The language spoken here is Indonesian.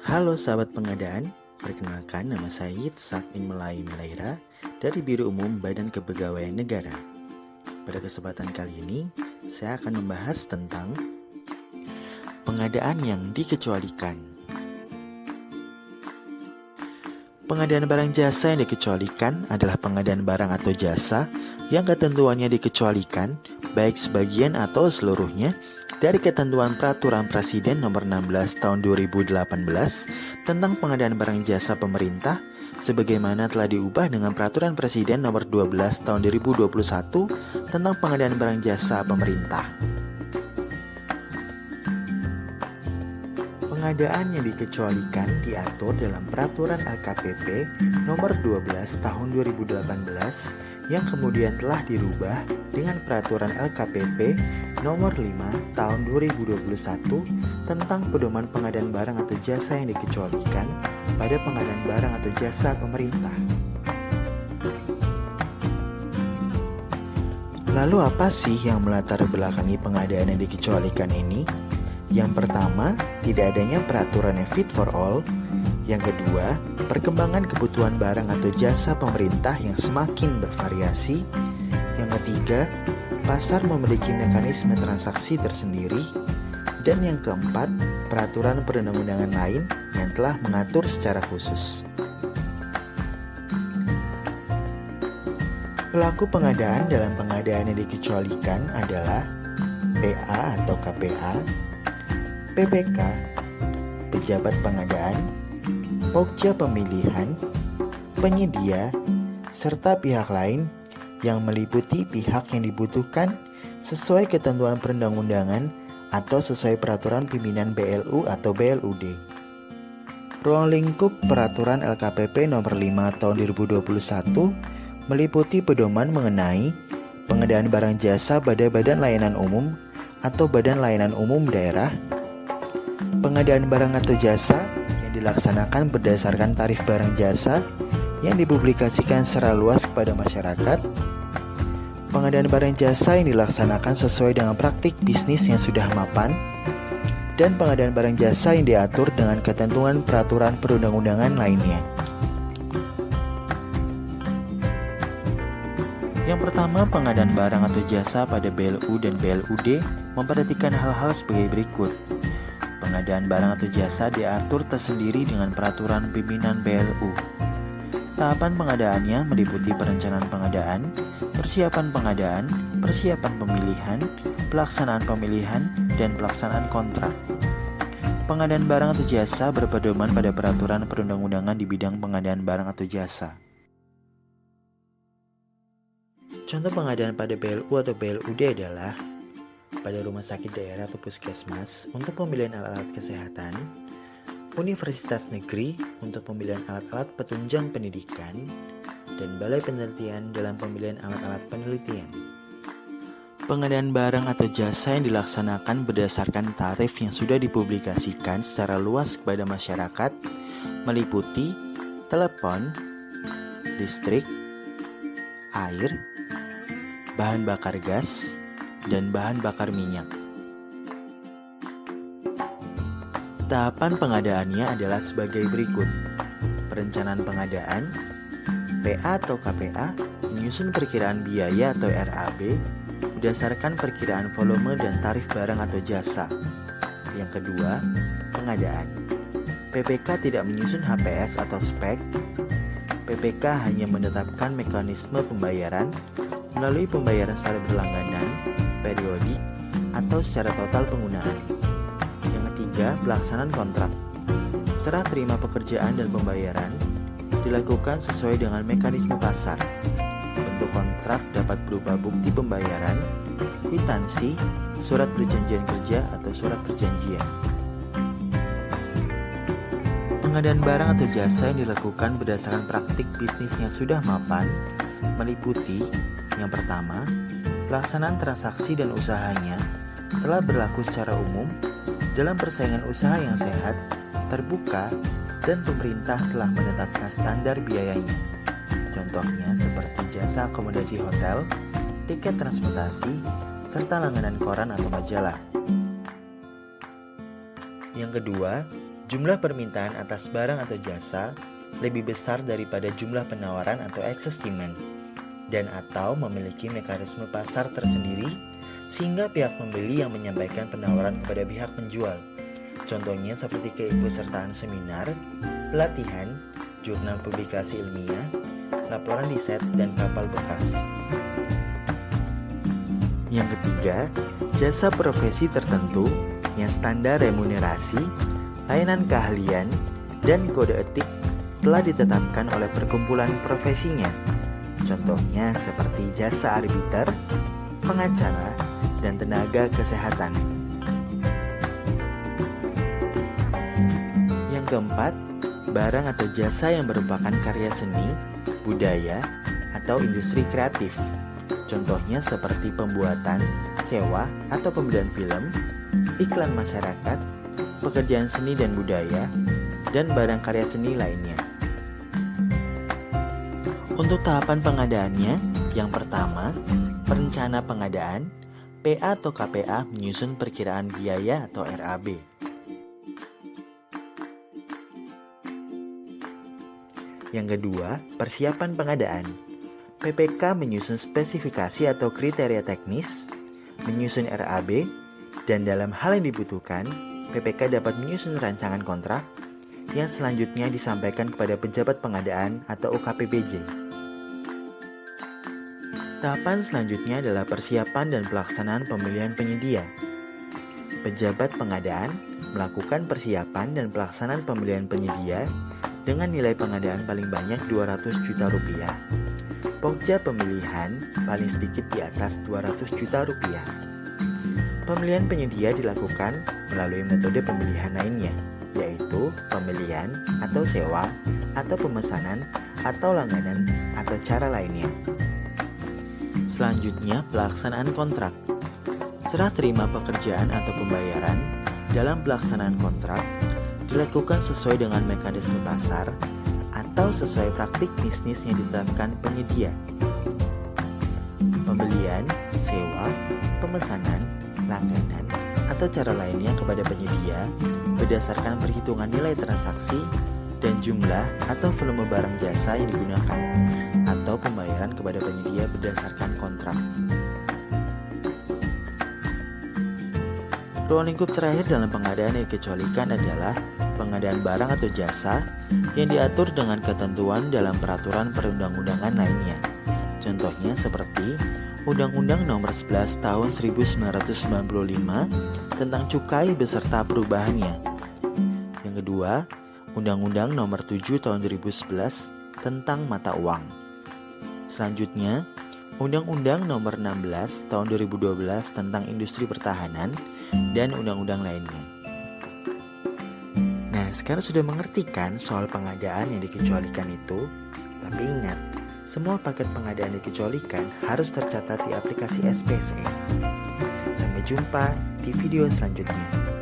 Halo sahabat pengadaan, perkenalkan nama saya Sakin Melayu Milaira dari Biro Umum Badan Kepegawaian Negara. Pada kesempatan kali ini, saya akan membahas tentang pengadaan yang dikecualikan. Pengadaan barang jasa yang dikecualikan adalah pengadaan barang atau jasa yang ketentuannya dikecualikan, baik sebagian atau seluruhnya, dari ketentuan Peraturan Presiden Nomor 16 Tahun 2018 tentang pengadaan barang jasa pemerintah, sebagaimana telah diubah dengan Peraturan Presiden Nomor 12 Tahun 2021 tentang pengadaan barang jasa pemerintah. Pengadaan yang dikecualikan diatur dalam Peraturan LKPP Nomor 12 Tahun 2018 yang kemudian telah dirubah dengan Peraturan LKPP Nomor 5 Tahun 2021 tentang pedoman pengadaan barang atau jasa yang dikecualikan pada pengadaan barang atau jasa pemerintah. Lalu apa sih yang melatar belakangi pengadaan yang dikecualikan ini? Yang pertama, tidak adanya peraturan yang fit for all. Yang kedua, perkembangan kebutuhan barang atau jasa pemerintah yang semakin bervariasi. Yang ketiga, pasar memiliki mekanisme transaksi tersendiri. Dan yang keempat, peraturan perundang-undangan lain yang telah mengatur secara khusus. Pelaku pengadaan dalam pengadaan yang dikecualikan adalah PA atau KPA, PPK, pejabat pengadaan, pokja pemilihan, penyedia, serta pihak lain yang meliputi pihak yang dibutuhkan sesuai ketentuan perundang-undangan atau sesuai peraturan pimpinan BLU atau BLUD. Ruang lingkup peraturan LKPP Nomor 5 Tahun 2021 meliputi pedoman mengenai pengadaan barang jasa pada Badan Layanan Umum atau Badan Layanan Umum Daerah, pengadaan barang atau jasa yang dilaksanakan berdasarkan tarif barang jasa yang dipublikasikan secara luas kepada masyarakat, pengadaan barang jasa yang dilaksanakan sesuai dengan praktik bisnis yang sudah mapan, dan pengadaan barang jasa yang diatur dengan ketentuan peraturan perundang-undangan lainnya. Yang pertama, pengadaan barang atau jasa pada BLU dan BLUD memperhatikan hal-hal sebagai berikut. Pengadaan barang atau jasa diatur tersendiri dengan peraturan pimpinan BLU. Tahapan pengadaannya meliputi perencanaan pengadaan, persiapan pengadaan, persiapan pemilihan, pelaksanaan pemilihan, dan pelaksanaan kontrak. Pengadaan barang atau jasa berpedoman pada peraturan perundang-undangan di bidang pengadaan barang atau jasa. Contoh pengadaan pada BLU atau BLUD adalah pada rumah sakit daerah atau puskesmas untuk pembelian alat-alat kesehatan, universitas negeri untuk pembelian alat-alat penunjang pendidikan, dan balai penelitian dalam pembelian alat-alat penelitian. Pengadaan barang atau jasa yang dilaksanakan berdasarkan tarif yang sudah dipublikasikan secara luas kepada masyarakat meliputi telepon, listrik, air, bahan bakar gas, dan bahan bakar minyak. Tahapan pengadaannya adalah sebagai berikut. Perencanaan pengadaan, PA atau KPA menyusun perkiraan biaya atau RAB berdasarkan perkiraan volume dan tarif barang atau jasa. Yang kedua, pengadaan. PPK tidak menyusun HPS atau spek. PPK hanya menetapkan mekanisme pembayaran melalui pembayaran secara berlangganan, periodik, atau secara total penggunaan. Yang ketiga, pelaksanaan kontrak. Serah terima pekerjaan dan pembayaran dilakukan sesuai dengan mekanisme pasar. Bentuk kontrak dapat berupa bukti pembayaran, kwitansi, surat perjanjian kerja, atau surat perjanjian. Pengadaan barang atau jasa yang dilakukan berdasarkan praktik bisnis yang sudah mapan meliputi yang pertama, pelaksanaan transaksi dan usahanya telah berlaku secara umum dalam persaingan usaha yang sehat, terbuka, dan pemerintah telah menetapkan standar biayanya. Contohnya seperti jasa akomodasi hotel, tiket transportasi, serta langganan koran atau majalah. Yang kedua, Jumlah permintaan atas barang atau jasa lebih besar daripada jumlah penawaran atau excess demand, dan atau memiliki mekanisme pasar tersendiri sehingga pihak pembeli yang menyampaikan penawaran kepada pihak penjual. Contohnya seperti keikutsertaan seminar, pelatihan, jurnal publikasi ilmiah, laporan riset, dan kapal bekas. Yang ketiga, jasa profesi tertentu yang standar remunerasi, layanan keahlian, dan kode etik telah ditetapkan oleh perkumpulan profesinya. Contohnya seperti jasa arbiter, pengacara, dan tenaga kesehatan. Yang keempat, barang atau jasa yang merupakan karya seni, budaya, atau industri kreatif. Contohnya seperti pembuatan, sewa, atau pembelian film, iklan masyarakat, pekerjaan seni dan budaya, dan barang karya seni lainnya. Untuk tahapan pengadaannya, yang pertama, perencana pengadaan, PA atau KPA menyusun perkiraan biaya atau RAB. Yang kedua, persiapan pengadaan. PPK menyusun spesifikasi atau kriteria teknis, menyusun RAB, dan dalam hal yang dibutuhkan, PPK dapat menyusun rancangan kontrak yang selanjutnya disampaikan kepada pejabat pengadaan atau UKPPJ. Tahapan selanjutnya adalah persiapan dan pelaksanaan pemilihan penyedia. Pejabat pengadaan melakukan persiapan dan pelaksanaan pemilihan penyedia dengan nilai pengadaan paling banyak Rp200 juta. Pokja pemilihan paling sedikit di atas Rp200 juta. Pemilihan penyedia dilakukan melalui metode pemilihan lainnya, yaitu pemilihan atau sewa, atau pemesanan, atau langganan, atau cara lainnya. Selanjutnya, pelaksanaan kontrak. Serah terima pekerjaan atau pembayaran dalam pelaksanaan kontrak dilakukan sesuai dengan mekanisme pasar atau sesuai praktik bisnis yang ditetapkan penyedia. Pembelian, sewa, pemesanan, langganan, atau cara lainnya kepada penyedia berdasarkan perhitungan nilai transaksi dan jumlah atau volume barang jasa yang digunakan, atau pembayaran kepada penyedia berdasarkan kontrak. Ruang lingkup terakhir dalam pengadaan yang dikecualikan adalah pengadaan barang atau jasa yang diatur dengan ketentuan dalam peraturan perundang-undangan lainnya. Contohnya seperti Undang-Undang Nomor 11 Tahun 1995 tentang cukai beserta perubahannya. Yang kedua, Undang-Undang Nomor 7 Tahun 2011 tentang mata uang. Selanjutnya, Undang-Undang Nomor 16 Tahun 2012 tentang industri pertahanan dan undang-undang lainnya. Nah, sekarang sudah mengerti kan soal pengadaan yang dikecualikan itu? Tapi ingat, semua paket pengadaan yang dikecualikan harus tercatat di aplikasi SPSE. Sampai jumpa di video selanjutnya.